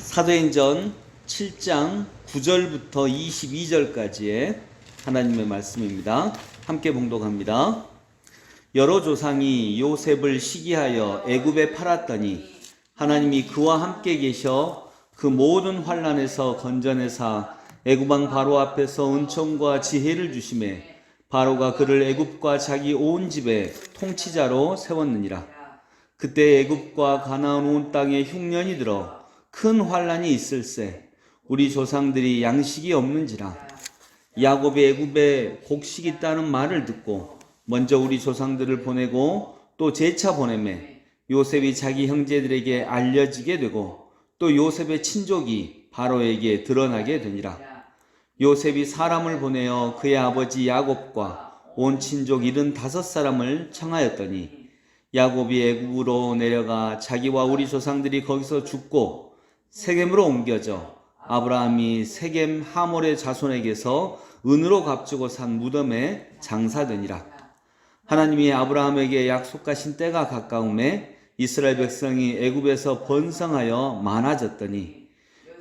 사도행전 7장 9절부터 22절까지의 하나님의 말씀입니다. 함께 봉독합니다. 여러 조상이 요셉을 시기하여 애굽에 팔았더니 하나님이 그와 함께 계셔 그 모든 환난에서 건져내사 애굽 왕 바로 앞에서 은총과 지혜를 주시매 바로가 그를 애굽과 자기 온 집의 통치자로 세웠느니라. 그때 애굽과 가나안 온 땅에 흉년이 들어 큰 환난이 있을세. 우리 조상들이 양식이 없는지라. 야곱이 애굽에 곡식이 있다는 말을 듣고 먼저 우리 조상들을 보내고 또 재차 보내매 요셉이 자기 형제들에게 알려지게 되고 또 요셉의 친족이 바로에게 드러나게 되니라. 요셉이 사람을 보내어 그의 아버지 야곱과 온 친족 75사람을 청하였더니 야곱이 애굽으로 내려가 자기와 우리 조상들이 거기서 죽고 세겜으로 옮겨져 아브라함이 세겜 하몰의 자손에게서 은으로 값주고 산 무덤에 장사되니라. 하나님이 아브라함에게 약속하신 때가 가까움에 이스라엘 백성이 애굽에서 번성하여 많아졌더니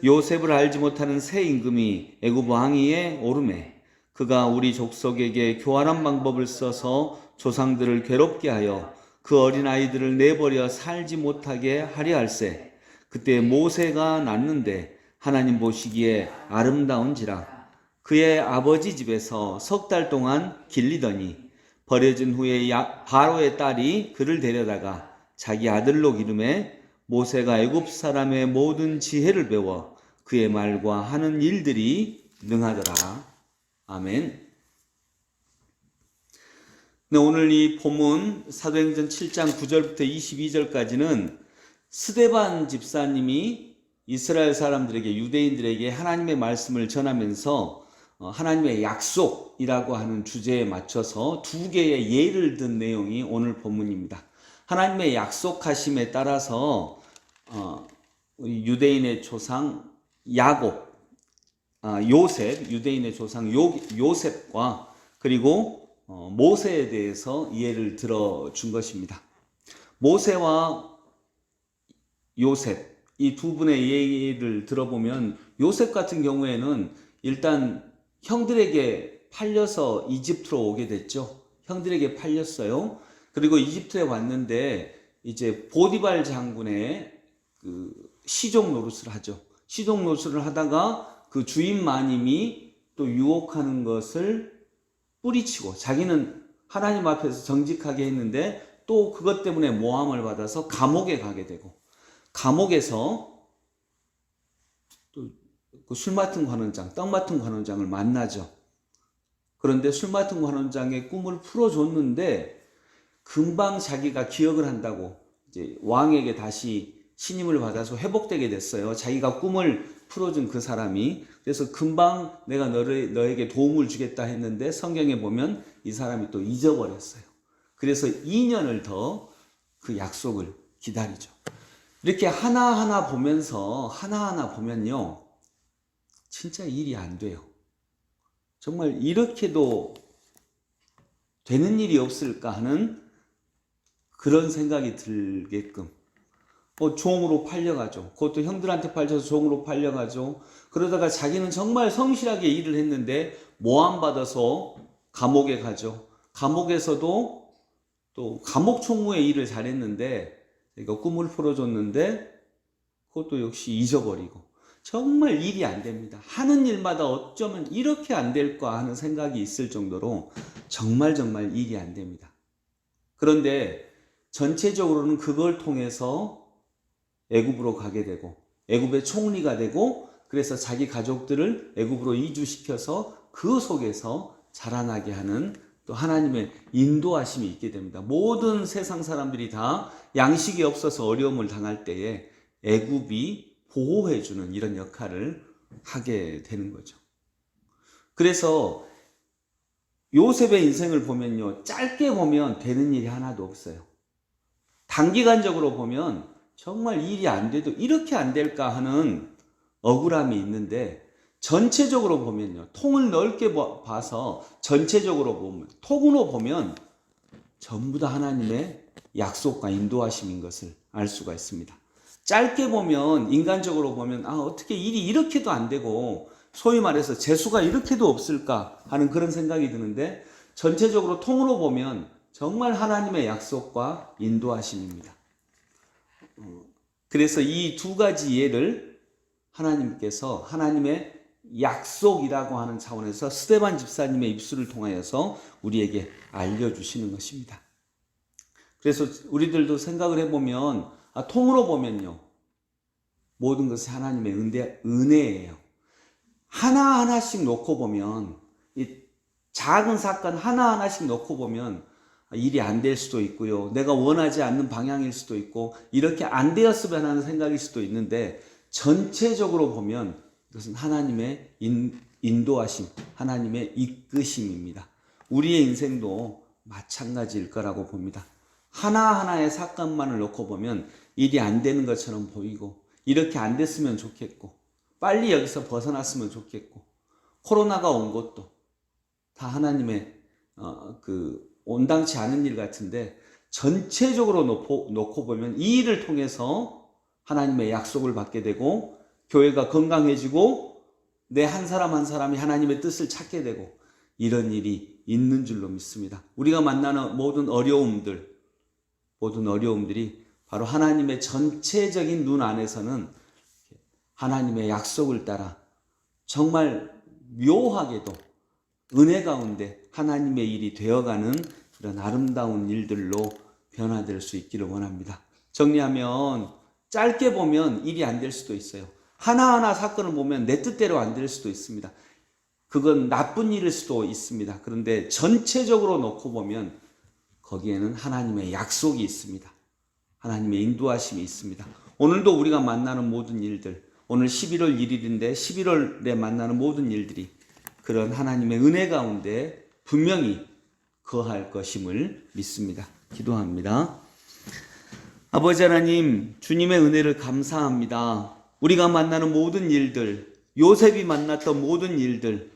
요셉을 알지 못하는 새 임금이 애굽 왕위에 오르매 그가 우리 족속에게 교활한 방법을 써서 조상들을 괴롭게 하여 그 어린아이들을 내버려 살지 못하게 하려 할세. 그때 모세가 낳는데 하나님 보시기에 아름다운지라. 그의 아버지 집에서 석 달 동안 길리더니 버려진 후에 바로의 딸이 그를 데려다가 자기 아들로 기르매 모세가 애굽 사람의 모든 지혜를 배워 그의 말과 하는 일들이 능하더라. 아멘. 네, 오늘 이 본문 사도행전 7장 9절부터 22절까지는 스데반 집사님이 이스라엘 사람들에게, 유대인들에게 하나님의 말씀을 전하면서 하나님의 약속이라고 하는 주제에 맞춰서 두 개의 예를 든 내용이 오늘 본문입니다. 하나님의 약속하심에 따라서 유대인의 조상 야곱, 요셉, 유대인의 조상 요셉과 그리고 모세에 대해서 예를 들어준 것입니다. 모세와 요셉, 이 두 분의 예를 들어보면 요셉 같은 경우에는 일단 형들에게 팔려서 이집트로 오게 됐죠. 형들에게 팔렸어요. 그리고 이집트에 왔는데 이제 보디발 장군의 그 시종 노릇을 하죠. 시종 노릇을 하다가 그 주인 마님이 또 유혹하는 것을 뿌리치고 자기는 하나님 앞에서 정직하게 했는데 또 그것 때문에 모함을 받아서 감옥에 가게 되고 감옥에서 또 그 술 맡은 관원장, 떡 맡은 관원장을 만나죠. 그런데 술 맡은 관원장의 꿈을 풀어줬는데 금방 자기가 기억을 한다고 이제 왕에게 다시 신임을 받아서 회복되게 됐어요. 자기가 꿈을 풀어준 그 사람이. 그래서 금방 내가 너에게 도움을 주겠다 했는데 성경에 보면 이 사람이 또 잊어버렸어요. 그래서 2년을 더 그 약속을 기다리죠. 이렇게 하나하나 보면요 진짜 일이 안 돼요. 정말 이렇게도 되는 일이 없을까 하는 그런 생각이 들게끔 종으로 팔려가죠. 그것도 형들한테 팔려서 종으로 팔려가죠. 그러다가 자기는 정말 성실하게 일을 했는데 모함받아서 감옥에 가죠. 감옥에서도 또 감옥 총무의 일을 잘했는데 그러니까 꿈을 풀어줬는데 그것도 역시 잊어버리고 정말 일이 안 됩니다. 하는 일마다 어쩌면 이렇게 안 될까 하는 생각이 있을 정도로 정말 일이 안 됩니다. 그런데 전체적으로는 그걸 통해서 애굽으로 가게 되고 애굽의 총리가 되고 그래서 자기 가족들을 애굽으로 이주시켜서 그 속에서 자라나게 하는 또 하나님의 인도하심이 있게 됩니다. 모든 세상 사람들이 다 양식이 없어서 어려움을 당할 때에 애굽이 보호해주는 이런 역할을 하게 되는 거죠. 그래서 요셉의 인생을 보면요, 짧게 보면 되는 일이 하나도 없어요. 단기간적으로 보면 정말 일이 안 돼도 이렇게 안 될까 하는 억울함이 있는데 전체적으로 보면요, 통을 넓게 봐서 전체적으로 보면, 통으로 보면 전부 다 하나님의 약속과 인도하심인 것을 알 수가 있습니다. 짧게 보면, 인간적으로 보면, 어떻게 일이 이렇게도 안 되고, 소위 말해서 재수가 이렇게도 없을까 하는 그런 생각이 드는데, 전체적으로 통으로 보면 정말 하나님의 약속과 인도하심입니다. 그래서 이 두 가지 예를 하나님께서 하나님의 약속이라고 하는 차원에서 스데반 집사님의 입술을 통하여서 우리에게 알려주시는 것입니다. 그래서 우리들도 생각을 해보면, 통으로 보면요, 모든 것이 하나님의 은혜예요. 하나하나씩 놓고 보면, 이 작은 사건 하나하나씩 놓고 보면 일이 안 될 수도 있고요, 내가 원하지 않는 방향일 수도 있고, 이렇게 안 되었으면 하는 생각일 수도 있는데, 전체적으로 보면 이것은 하나님의 인도하심, 하나님의 이끄심입니다. 우리의 인생도 마찬가지일 거라고 봅니다. 하나하나의 사건만을 놓고 보면 일이 안 되는 것처럼 보이고, 이렇게 안 됐으면 좋겠고, 빨리 여기서 벗어났으면 좋겠고, 코로나가 온 것도 다 하나님의 온당치 않은 일 같은데, 전체적으로 놓고 보면 이 일을 통해서 하나님의 약속을 받게 되고, 교회가 건강해지고, 내 한 사람 한 사람이 하나님의 뜻을 찾게 되고, 이런 일이 있는 줄로 믿습니다. 우리가 만나는 모든 어려움들이 바로 하나님의 전체적인 눈 안에서는 하나님의 약속을 따라 정말 묘하게도 은혜 가운데 하나님의 일이 되어가는 그런 아름다운 일들로 변화될 수 있기를 원합니다. 정리하면, 짧게 보면 일이 안 될 수도 있어요. 하나하나 사건을 보면 내 뜻대로 안 될 수도 있습니다. 그건 나쁜 일일 수도 있습니다. 그런데 전체적으로 놓고 보면 거기에는 하나님의 약속이 있습니다. 하나님의 인도하심이 있습니다. 오늘도 우리가 만나는 모든 일들, 오늘 11월 1일인데 11월에 만나는 모든 일들이 그런 하나님의 은혜 가운데 분명히 거할 것임을 믿습니다. 기도합니다. 아버지 하나님, 주님의 은혜를 감사합니다. 우리가 만나는 모든 일들, 요셉이 만났던 모든 일들,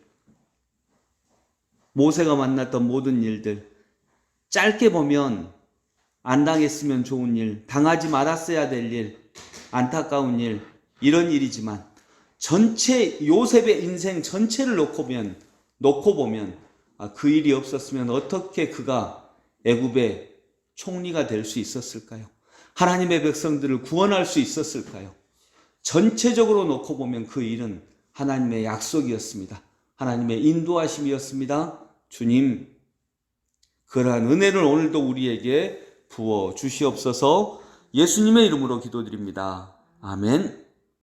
모세가 만났던 모든 일들, 짧게 보면 안 당했으면 좋은 일, 당하지 말았어야 될 일, 안타까운 일, 이런 일이지만 요셉의 인생 전체를 놓고 보면 그 일이 없었으면 어떻게 그가 애굽의 총리가 될 수 있었을까요? 하나님의 백성들을 구원할 수 있었을까요? 전체적으로 놓고 보면 그 일은 하나님의 약속이었습니다. 하나님의 인도하심이었습니다. 주님, 그러한 은혜를 오늘도 우리에게 부어 주시옵소서. 예수님의 이름으로 기도드립니다. 아멘.